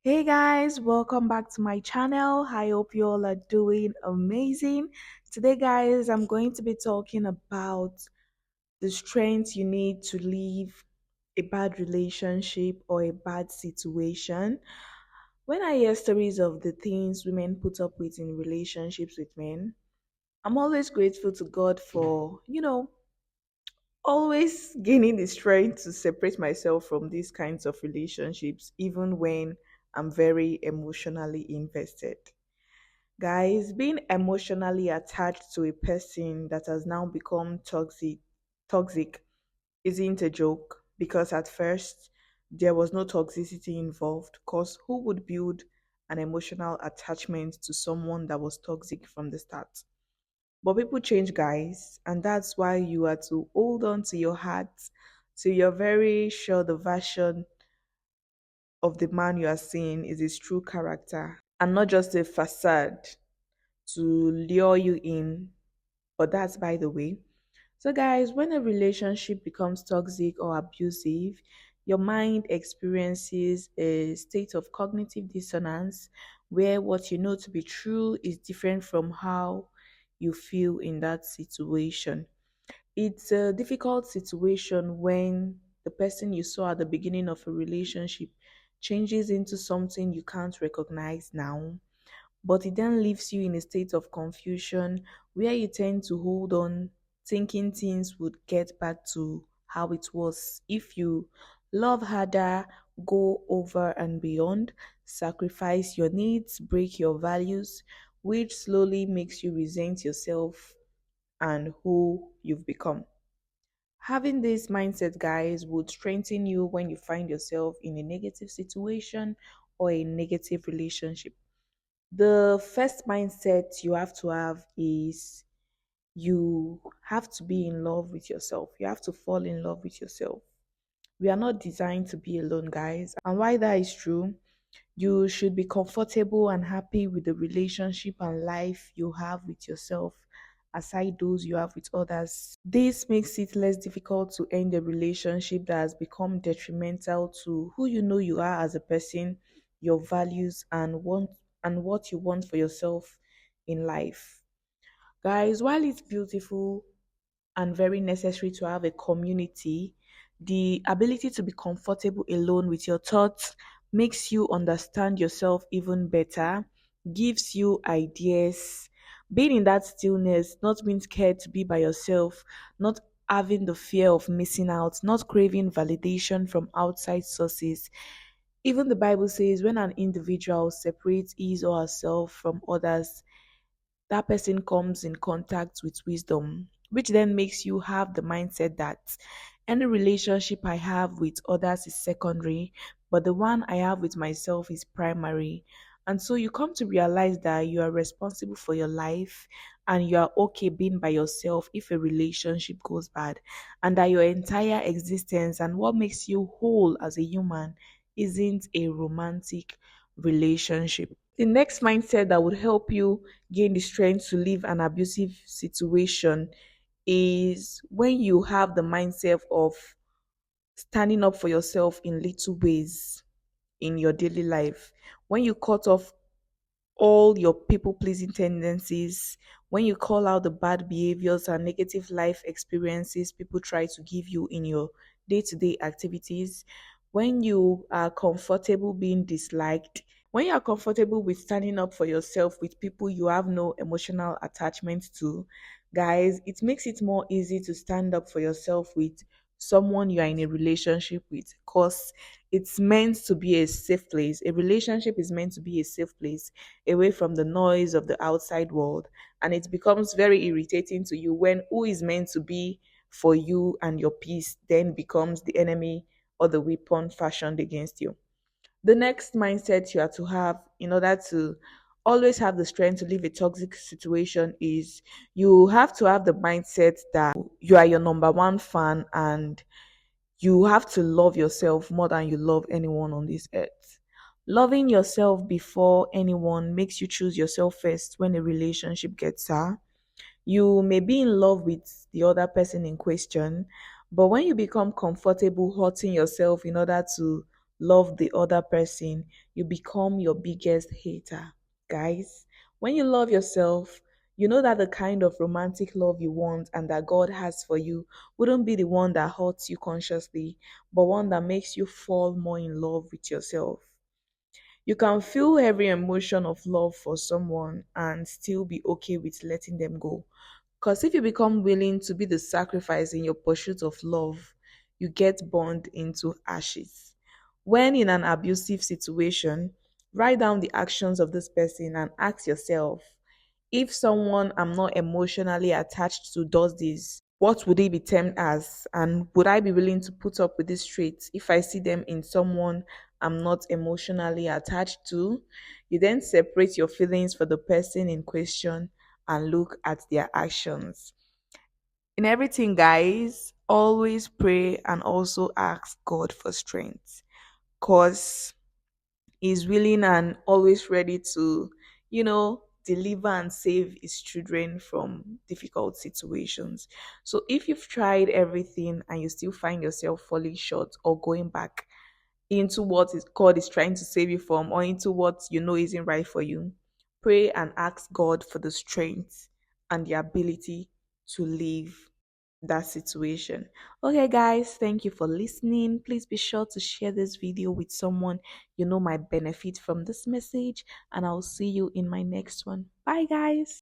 Hey guys, welcome back to my channel. I hope you all are doing amazing. Today, guys, I'm going to be talking about the strength you need to leave a bad relationship or a bad situation. When I hear stories of the things women put up with in relationships with men, I'm always grateful to God for, always gaining the strength to separate myself from these kinds of relationships, even when I'm very emotionally invested. Guys, being emotionally attached to a person that has now become toxic isn't a joke because at first there was no toxicity involved. Because who would build an emotional attachment to someone that was toxic from the start? But people change, guys, and that's why you are to hold on to your heart, to your very sure the version of the man you are seeing is his true character and not just a facade to lure you in. But that's by the way. So, guys, when a relationship becomes toxic or abusive, your mind experiences a state of cognitive dissonance where what you know to be true is different from how you feel in that situation. It's a difficult situation when the person you saw at the beginning of a relationship changes into something you can't recognize now, but it then leaves you in a state of confusion where you tend to hold on, thinking things would get back to how it was if you love harder, go over and beyond, sacrifice your needs, break your values, which slowly makes you resent yourself and who you've become. Having this mindset, guys, would strengthen you when you find yourself in a negative situation or a negative relationship. The first mindset you have to have is you have to be in love with yourself. You have to fall in love with yourself. We are not designed to be alone, guys. And why that is true, you should be comfortable and happy with the relationship and life you have with yourself, aside those you have with others. This makes it less difficult to end a relationship that has become detrimental to who you know you are as a person, your values, and what you want for yourself in life. Guys, while it's beautiful and very necessary to have a community, the ability to be comfortable alone with your thoughts makes you understand yourself even better, gives you ideas. Being in that stillness, not being scared to be by yourself, not having the fear of missing out, not craving validation from outside sources. Even the Bible says when an individual separates his or herself from others, that person comes in contact with wisdom, which then makes you have the mindset that any relationship I have with others is secondary, but the one I have with myself is primary. And so you come to realize that you are responsible for your life and you are okay being by yourself if a relationship goes bad, and that your entire existence and what makes you whole as a human isn't a romantic relationship. The next mindset that would help you gain the strength to leave an abusive situation is when you have the mindset of standing up for yourself in little ways in your daily life. When you cut off all your people pleasing tendencies, when you call out the bad behaviors and negative life experiences people try to give you in your day to day activities, when you are comfortable being disliked, when you are comfortable with standing up for yourself with people you have no emotional attachment to, guys, it makes it more easy to stand up for yourself with someone you are in a relationship with, because it's meant to be a safe place. A relationship is meant to be a safe place away from the noise of the outside world. And it becomes very irritating to you when who is meant to be for you and your peace then becomes the enemy or the weapon fashioned against you. The next mindset you have to have in order to always have the strength to leave a toxic situation is you have to have the mindset that you are your number one fan and you have to love yourself more than you love anyone on this earth. Loving yourself before anyone makes you choose yourself first when a relationship gets sour. You may be in love with the other person in question, but when you become comfortable hurting yourself in order to love the other person, you become your biggest hater. Guys, when you love yourself, you know that the kind of romantic love you want and that God has for you wouldn't be the one that hurts you consciously, but one that makes you fall more in love with yourself. You can feel every emotion of love for someone and still be okay with letting them go. Because if you become willing to be the sacrifice in your pursuit of love, you get burned into ashes. When in an abusive situation, write down the actions of this person and ask yourself, if someone I'm not emotionally attached to does this, what would it be termed as? And would I be willing to put up with these traits if I see them in someone I'm not emotionally attached to? You then separate your feelings for the person in question and look at their actions. In everything, guys, always pray and also ask God for strength, because He's willing and always ready to, deliver and save His children from difficult situations. So if you've tried everything and you still find yourself falling short or going back into what God is trying to save you from, or into what you know isn't right for you, pray and ask God for the strength and the ability to leave that situation. Okay, guys, thank you for listening. Please be sure to share this video with someone you know might benefit from this message, and I'll see you in my next one. Bye, guys.